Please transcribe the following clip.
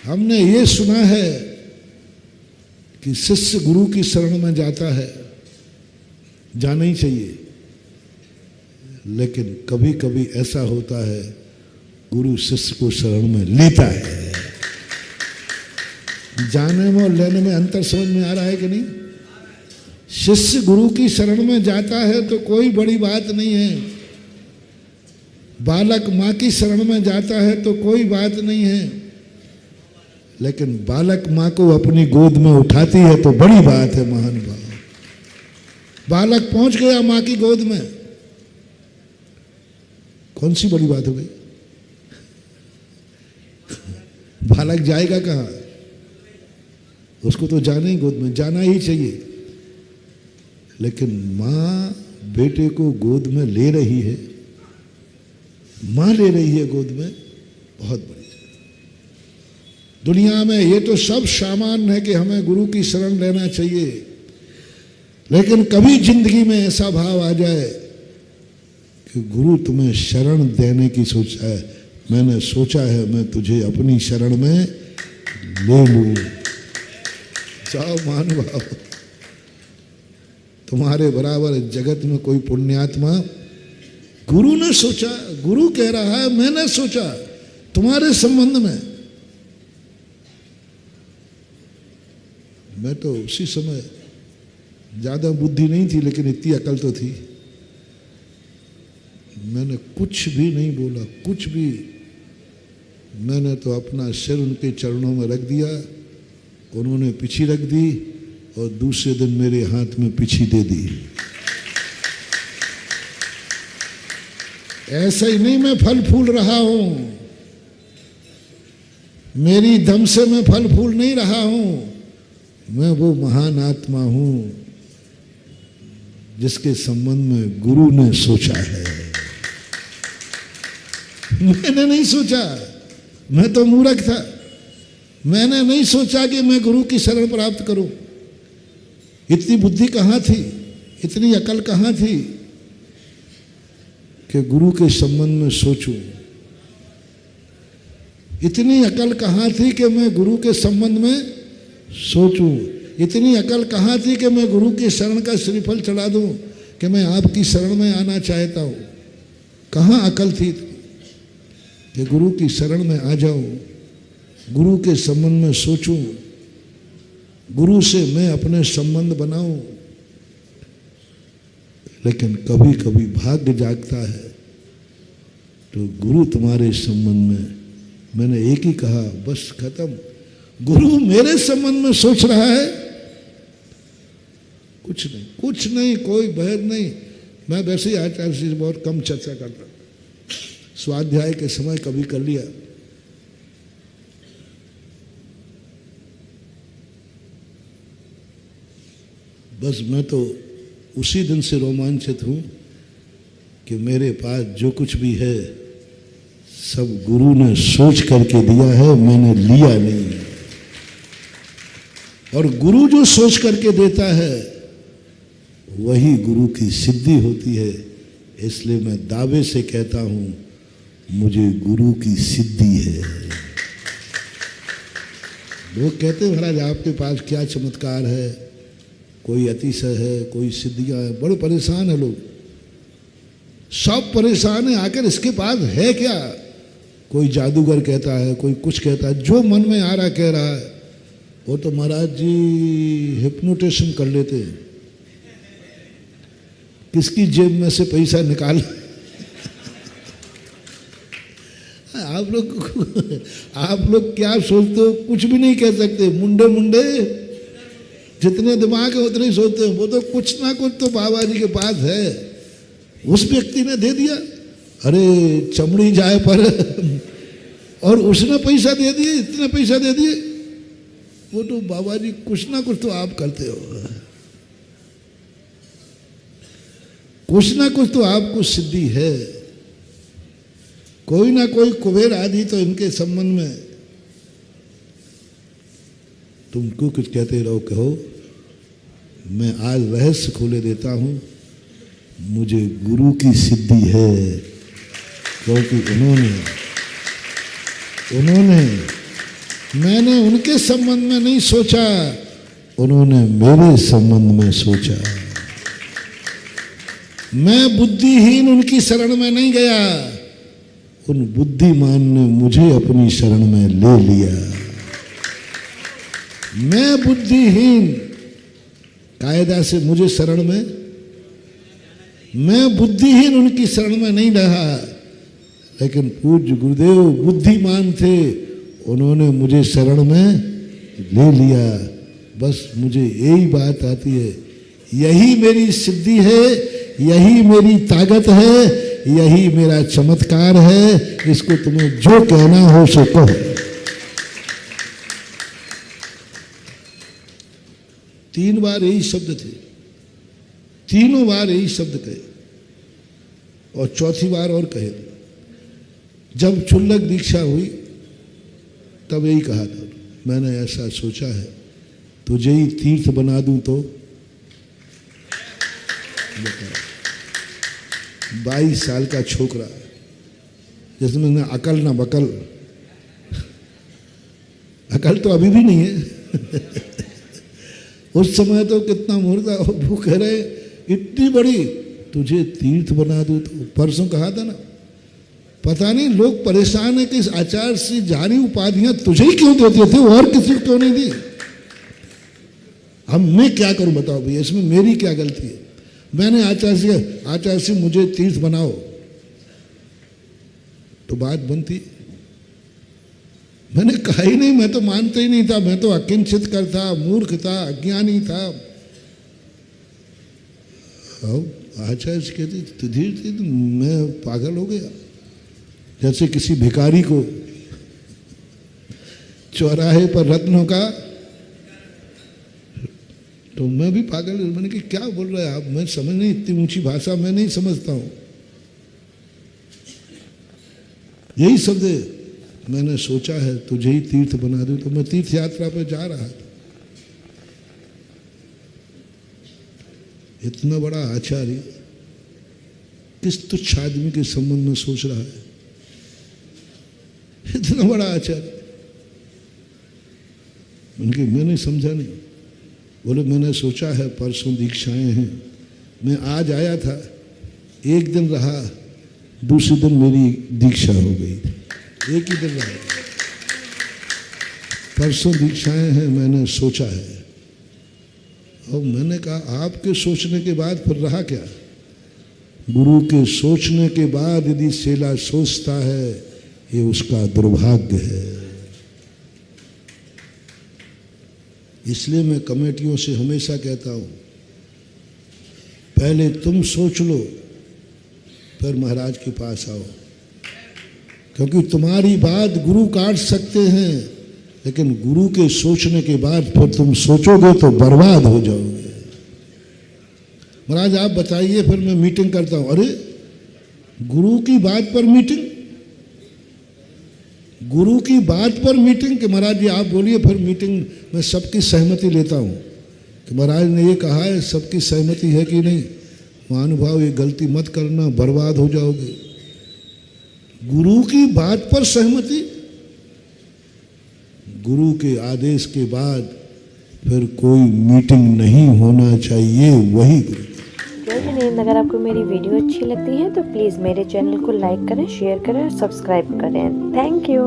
हमने ये सुना है कि शिष्य गुरु की शरण में जाता है, जाना ही चाहिए, लेकिन कभी कभी ऐसा होता है गुरु शिष्य को शरण में लेता है। जाने में और लेने में अंतर समझ में आ रहा है कि नहीं? शिष्य गुरु की शरण में जाता है तो कोई बड़ी बात नहीं है, बालक माँ की शरण में जाता है तो कोई बात नहीं है, लेकिन बालक माँ को अपनी गोद में उठाती है तो बड़ी बात है। महानुभाव, बालक पहुंच गया माँ की गोद में, कौन सी बड़ी बात हो गई? बालक जाएगा कहाँ? उसको तो जाना ही, गोद में जाना ही चाहिए, लेकिन माँ बेटे को गोद में ले रही है, माँ ले रही है गोद में, बहुत बड़ी। दुनिया में ये तो सब सामान्य है कि हमें गुरु की शरण लेना चाहिए, लेकिन कभी जिंदगी में ऐसा भाव आ जाए कि गुरु तुम्हें शरण देने की सोचा है, मैंने सोचा है मैं तुझे अपनी शरण में ले लूं, जाओ महानुभाव, तुम्हारे बराबर जगत में कोई पुण्यात्मा। गुरु ने सोचा, गुरु कह रहा है मैंने सोचा तुम्हारे संबंध में। मैं तो उसी समय ज्यादा बुद्धि नहीं थी, लेकिन इतनी अकल तो थी, मैंने कुछ भी नहीं बोला, कुछ भी। मैंने तो अपना सिर उनके चरणों में रख दिया, उन्होंने पिछी रख दी और दूसरे दिन मेरे हाथ में पिछी दे दी। ऐसा ही नहीं मैं फल फूल रहा हूं, मेरी दम से मैं फल फूल नहीं रहा हूं, मैं वो महान आत्मा हूं जिसके संबंध में गुरु ने सोचा है। मैंने नहीं सोचा, मैं तो मूर्ख था, मैंने नहीं सोचा कि मैं गुरु की शरण प्राप्त करूं। इतनी बुद्धि कहां थी, इतनी अकल कहां थी कि गुरु के संबंध में सोचूं। इतनी अकल कहां थी कि मैं गुरु के संबंध में सोचूं। इतनी अकल कहां थी कि मैं गुरु की शरण का श्रीफल चढ़ा दूं कि मैं आपकी शरण में आना चाहता हूं। कहां अकल थी कि गुरु की शरण में आ जाऊं, गुरु के संबंध में सोचूं, गुरु से मैं अपने संबंध बनाऊं। लेकिन कभी कभी भाग्य जागता है तो गुरु तुम्हारे संबंध में, मैंने एक ही कहा बस खत्म, गुरु मेरे संबंध में सोच रहा है, कुछ नहीं, कुछ नहीं, कोई भेद नहीं। मैं वैसे ही आचार्य से बहुत कम चर्चा करता, स्वाध्याय के समय कभी कर लिया। बस मैं तो उसी दिन से रोमांचित हूं कि मेरे पास जो कुछ भी है सब गुरु ने सोच करके दिया है, मैंने लिया नहीं। और गुरु जो सोच करके देता है वही गुरु की सिद्धि होती है। इसलिए मैं दावे से कहता हूं मुझे गुरु की सिद्धि है। लोग कहते हैं महाराज आपके पास क्या चमत्कार है, कोई अतिशय है, कोई सिद्धियां है, बड़े परेशान है लोग, सब परेशान है। आखिर इसके पास है क्या? कोई जादूगर कहता है, कोई कुछ कहता है, जो मन में आ रहा कह रहा है। वो तो महाराज जी हिप्नोटिज्म कर लेते हैं, किसकी जेब में से पैसा निकाल आप लोग क्या सोचते हो? कुछ भी नहीं कह सकते, मुंडे मुंडे जितने दिमाग है उतने ही सोचते हैं। वो तो कुछ ना कुछ तो बाबा जी के पास है, उस व्यक्ति ने दे दिया, अरे चमड़ी जाए पर और उसने पैसा दे दिए, इतने पैसा दे दिए। वो तो बाबा जी कुछ ना कुछ तो आप करते हो, कुछ ना कुछ तो आपको सिद्धि है। कोई ना कोई कुबेर आदि तो इनके संबंध में तुमको कुछ कहते रहो, कहो। मैं आज रहस्य खोले देता हूं, मुझे गुरु की सिद्धि है, क्योंकि उन्होंने मैंने उनके संबंध में नहीं सोचा, उन्होंने मेरे संबंध में सोचा। मैं बुद्धिहीन उनकी शरण में नहीं गया, उन बुद्धिमान ने मुझे अपनी शरण में ले लिया। मैं बुद्धिहीन कायदा से मुझे शरण में, मैं बुद्धिहीन उनकी शरण में नहीं रहा, लेकिन पूज्य गुरुदेव बुद्धिमान थे, उन्होंने मुझे शरण में ले लिया। बस मुझे यही बात आती है, यही मेरी सिद्धि है, यही मेरी ताकत है, यही मेरा चमत्कार है। इसको तुम्हें जो कहना हो सो कहो। 3 बार यही शब्द थे, तीनों बार यही शब्द कहे और चौथी बार और कहे। जब क्षुल्लक दीक्षा हुई तब यही कहा था, मैंने ऐसा सोचा है तुझे ही तीर्थ बना दूं तो। 22 साल का छोकरा जिसमें न अकल न बकल, अकल तो अभी भी नहीं है उस समय तो कितना मुर्दा वो कह रहे इतनी बड़ी तुझे तीर्थ बना दूं तो। परसों कहा था ना, पता नहीं लोग परेशान है कि इस आचार्य से जारी उपाधियां तुझे ही क्यों देते थे, और किसी को क्यों नहीं दी। अब मैं क्या करूं बताओ भैया, इसमें मेरी क्या गलती है। मैंने आचार्य से मुझे तीर्थ बनाओ तो बात बनती। मैंने कहा ही नहीं, मैं तो मानता ही नहीं था, मैं तो अकिंचित कर था, मूर्ख था, अज्ञानी था। आचार्य कहते तीर्थ, मैं पागल हो गया। जैसे किसी भिखारी को चौराहे पर रत्नों का, तो मैं भी पागल। मैंने कि क्या बोल रहे हैं आप, मैं समझ नहीं, इतनी ऊंची भाषा मैं नहीं समझता हूं। यही शब्द मैंने सोचा है तुझे ही तीर्थ बना दूं तो। मैं तीर्थ यात्रा पर जा रहा था, इतना बड़ा आचार्य किस तुच्छ आदमी के संबंध में सोच रहा है, इतना बड़ा आचार्य। उनके मैंने समझा नहीं। बोले मैंने सोचा है परसों दीक्षाएं हैं, मैं आज आया था, एक दिन रहा, दूसरे दिन मेरी दीक्षा हो गई। एक ही दिन रहा, परसों दीक्षाएं हैं, मैंने सोचा है। और मैंने कहा आपके सोचने के बाद फिर रहा क्या। गुरु के सोचने के बाद यदि चेला सोचता है, ये उसका दुर्भाग्य है। इसलिए मैं कमेटियों से हमेशा कहता हूं, पहले तुम सोच लो फिर महाराज के पास आओ, क्योंकि तुम्हारी बात गुरु काट सकते हैं, लेकिन गुरु के सोचने के बाद फिर तुम सोचोगे तो बर्बाद हो जाओगे। महाराज आप बताइए, फिर मैं मीटिंग करता हूं। अरे गुरु की बात पर मीटिंग, गुरु की बात पर मीटिंग कि महाराज जी आप बोलिए, फिर मीटिंग में सबकी सहमति लेता हूं कि महाराज ने ये कहा है, सबकी सहमति है कि नहीं। महानुभाव ये गलती मत करना, बर्बाद हो जाओगे। गुरु की बात पर सहमति, गुरु के आदेश के बाद फिर कोई मीटिंग नहीं होना चाहिए, वही गुरु। अगर आपको मेरी वीडियो अच्छी लगती है तो प्लीज़ मेरे चैनल को लाइक करें, शेयर करें और सब्सक्राइब करें। Thank you.